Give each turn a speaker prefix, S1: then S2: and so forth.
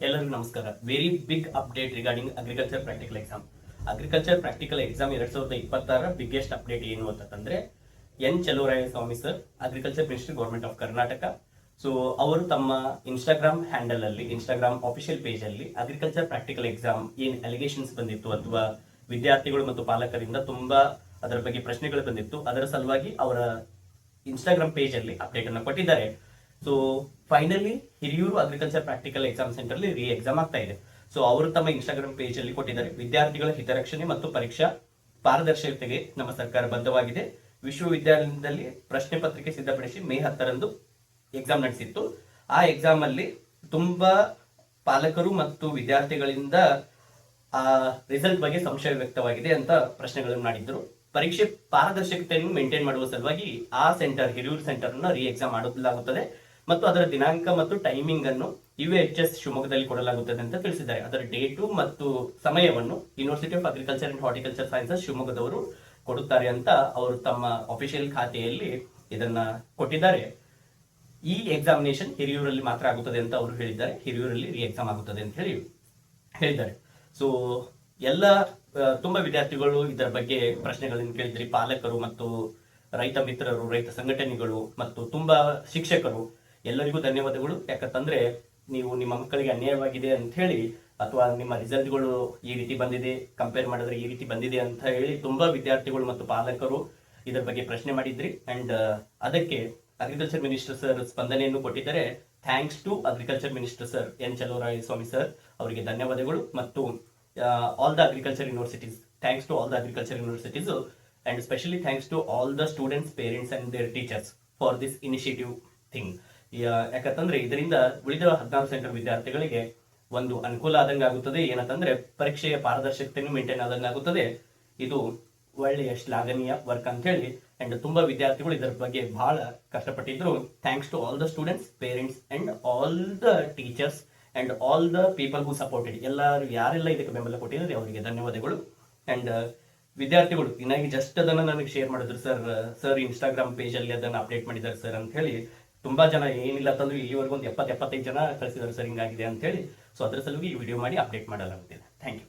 S1: ಎಲ್ಲರಿಗೂ ನಮಸ್ಕಾರ. Very big update regarding agriculture practical exam. Agriculture practical exam 2026 biggest update ಏನು ಅಂತಂದ್ರೆ N Chaluvarayaswamy sir, agriculture minister, government of Karnataka. So ಅವರು ತಮ್ಮ Instagram handle ಅಲ್ಲಿ, ಇನ್ಸ್ಟಾಗ್ರಾಮ್ ಆಫಿಷಿಯಲ್ ಪೇಜ್ ಅಲ್ಲಿ ಅಗ್ರಿಕಲ್ಚರ್ ಪ್ರಾಕ್ಟಿಕಲ್ ಎಕ್ಸಾಮ್ ಏನ್ ಅಲಿಗೇಷನ್ಸ್ ಬಂದಿತ್ತು ಅಥವಾ ವಿದ್ಯಾರ್ಥಿಗಳು ಮತ್ತು ಪಾಲಕರಿಂದ ತುಂಬಾ ಅದರ ಬಗ್ಗೆ ಪ್ರಶ್ನೆಗಳು ಬಂದಿತ್ತು, ಅದರ ಸಲುವಾಗಿ ಅವರ ಇನ್ಸ್ಟಾಗ್ರಾಮ್ ಪೇಜ್ ಅಲ್ಲಿ ಅಪ್ಡೇಟ್ ಅನ್ನು ಕೊಟ್ಟಿದ್ದಾರೆ. So finally Hiriyur agriculture practical exam centre ಅಲ್ಲಿ ರೀ ಎಕ್ಸಾಮ್ ಆಗ್ತಾ ಇದೆ. ಸೊ ಅವರು ತಮ್ಮ ಇನ್ಸ್ಟಾಗ್ರಾಮ್ ಪೇಜ್ ಅಲ್ಲಿ ಕೊಟ್ಟಿದ್ದಾರೆ, ವಿದ್ಯಾರ್ಥಿಗಳ ಹಿತರಕ್ಷಣೆ ಮತ್ತು ಪರೀಕ್ಷಾ ಪಾರದರ್ಶಕತೆಗೆ ನಮ್ಮ ಸರ್ಕಾರ ಬದ್ಧವಾಗಿದೆ. ವಿಶ್ವವಿದ್ಯಾಲಯದಲ್ಲಿ ಪ್ರಶ್ನೆ ಪತ್ರಿಕೆ ಸಿದ್ಧಪಡಿಸಿ ಮೇ 10ರಂದು ಎಕ್ಸಾಮ್ ನಡೆಸಿತ್ತು. ಆ ಎಕ್ಸಾಮ್ ಅಲ್ಲಿ ತುಂಬಾ ಪಾಲಕರು ಮತ್ತು ವಿದ್ಯಾರ್ಥಿಗಳಿಂದ ಆ ರಿಸಲ್ಟ್ ಬಗ್ಗೆ ಸಂಶಯ ವ್ಯಕ್ತವಾಗಿದೆ ಅಂತ ಪ್ರಶ್ನೆಗಳನ್ನು ಮಾಡಿದ್ರು. ಪರೀಕ್ಷೆ ಪಾರದರ್ಶಕತೆಯನ್ನು ಮೇಂಟೈನ್ ಮಾಡುವ ಸಲುವಾಗಿ ಆ ಸೆಂಟರ್, ಹಿರಿಯೂರು ಸೆಂಟರ್ ಅನ್ನು ರೀ ಎಕ್ಸಾಮ್ ಮಾಡಲಾಗುತ್ತದೆ ಮತ್ತು ಅದರ ದಿನಾಂಕ ಮತ್ತು ಟೈಮಿಂಗ್ ಅನ್ನು UHS ಶಿವಮೊಗ್ಗದಲ್ಲಿ ಕೊಡಲಾಗುತ್ತದೆ ಅಂತ ತಿಳಿಸಿದ್ದಾರೆ. ಅದರ ಡೇಟು ಮತ್ತು ಸಮಯವನ್ನು university of agriculture and horticulture sciences ಶಿವಮೊಗ್ಗದವರು ಕೊಡುತ್ತಾರೆ ಅಂತ ಅವರು ತಮ್ಮ ಅಫಿಷಿಯಲ್ ಖಾತೆಯಲ್ಲಿ ಇದನ್ನ ಕೊಟ್ಟಿದ್ದಾರೆ. ಈ ಎಕ್ಸಾಮಿನೇಷನ್ ಹಿರಿಯೂರಲ್ಲಿ ಮಾತ್ರ ಆಗುತ್ತದೆ ಅಂತ ಅವರು ಹೇಳಿದ್ದಾರೆ. ಹಿರಿಯೂರಲ್ಲಿ ರೀ ಎಕ್ಸಾಮ್ ಆಗುತ್ತದೆ ಅಂತ ಹೇಳಿ ಹೇಳಿದ್ದಾರೆ. ಸೊ ಎಲ್ಲ ತುಂಬಾ ವಿದ್ಯಾರ್ಥಿಗಳು ಇದರ ಬಗ್ಗೆ ಪ್ರಶ್ನೆಗಳನ್ನು ಕೇಳಿದ್ರಿ. ಪಾಲಕರು ಮತ್ತು ರೈತ ಮಿತ್ರರು, ರೈತ ಸಂಘಟನೆಗಳು ಮತ್ತು ತುಂಬಾ ಶಿಕ್ಷಕರು, ಎಲ್ಲರಿಗೂ ಧನ್ಯವಾದಗಳು. ಯಾಕಂತಂದ್ರೆ ನೀವು ನಿಮ್ಮ ಮಕ್ಕಳಿಗೆ ಅನ್ಯಾಯವಾಗಿದೆ ಅಂತ ಹೇಳಿ ಅಥವಾ ನಿಮ್ಮ ರಿಸಲ್ಟ್ಗಳು ಈ ರೀತಿ ಬಂದಿದೆ, ಕಂಪೇರ್ ಮಾಡಿದ್ರೆ ಈ ರೀತಿ ಬಂದಿದೆ ಅಂತ ಹೇಳಿ ತುಂಬಾ ವಿದ್ಯಾರ್ಥಿಗಳು ಮತ್ತು ಪಾಲಕರು ಇದರ ಬಗ್ಗೆ ಪ್ರಶ್ನೆ ಮಾಡಿದ್ರಿ. ಅಂಡ್ ಅದಕ್ಕೆ ಅಗ್ರಿಕಲ್ಚರ್ ಮಿನಿಸ್ಟರ್ ಸರ್ ಸ್ಪಂದನೆಯನ್ನು ಕೊಟ್ಟಿದ್ದಾರೆ. Thanks to agriculture minister sir N Chaluvarayaswamy sir, ಅವರಿಗೆ ಧನ್ಯವಾದಗಳು. ಮತ್ತು all the agriculture universities, thanks to all the agriculture universities, and especially thanks to all the students, parents and their teachers for this initiative thing. ಯಾಕಂತಂದ್ರೆ ಇದರಿಂದ ಉಳಿದ 16 centre ವಿದ್ಯಾರ್ಥಿಗಳಿಗೆ ಒಂದು ಅನುಕೂಲ ಆದಂಗೆ ಆಗುತ್ತದೆ. ಏನಂತಂದ್ರೆ ಪರೀಕ್ಷೆಯ ಪಾರದರ್ಶಕತೆಯನ್ನು ಮೇಂಟೈನ್ ಆದಂಗೆ ಆಗುತ್ತದೆ. ಇದು ಒಳ್ಳೆಯ ಶ್ಲಾಘನೀಯ ವರ್ಕ್ ಅಂತ ಹೇಳಿ. ಅಂಡ್ ತುಂಬಾ ವಿದ್ಯಾರ್ಥಿಗಳು ಇದರ ಬಗ್ಗೆ ಬಹಳ ಕಷ್ಟಪಟ್ಟಿದ್ರು. Thanks to all the students, parents and all the teachers and all the people who supported. ಎಲ್ಲರೂ ಯಾರೆಲ್ಲ ಇದಕ್ಕೆ ಬೆಂಬಲ ಕೊಟ್ಟಿದ್ದಾರೆ ಅವರಿಗೆ ಧನ್ಯವಾದಗಳು. ಅಂಡ್ ವಿದ್ಯಾರ್ಥಿಗಳು ಇನ್ನಾಗಿ ಜಸ್ಟ್ ಅದನ್ನ ನನಗೆ ಶೇರ್ ಮಾಡಿದ್ರು, ಸರ್ ಇನ್ಸ್ಟಾಗ್ರಾಮ್ ಪೇಜ್ ಅಲ್ಲಿ ಅದನ್ನ ಅಪ್ಡೇಟ್ ಮಾಡಿದ್ದಾರೆ ಸರ್ ಅಂತ ಹೇಳಿ. ತುಂಬಾ ಜನ, ಏನಿಲ್ಲ ಅಂತಂದ್ರೆ ಇಲ್ಲಿವರೆಗೂ ಒಂದು 70-75 ಜನ ಕಳಿಸಿದ್ದಾರೆ ಸರ್ ಹಿಂಗಾಗಿದೆ ಅಂತ ಹೇಳಿ. ಸೊ ಅದರ ಸಲುವಾಗಿ ಈ ವಿಡಿಯೋ ಮಾಡಿ ಅಪ್ಡೇಟ್ ಮಾಡಲಾಗುತ್ತಿದೆ. Thank you.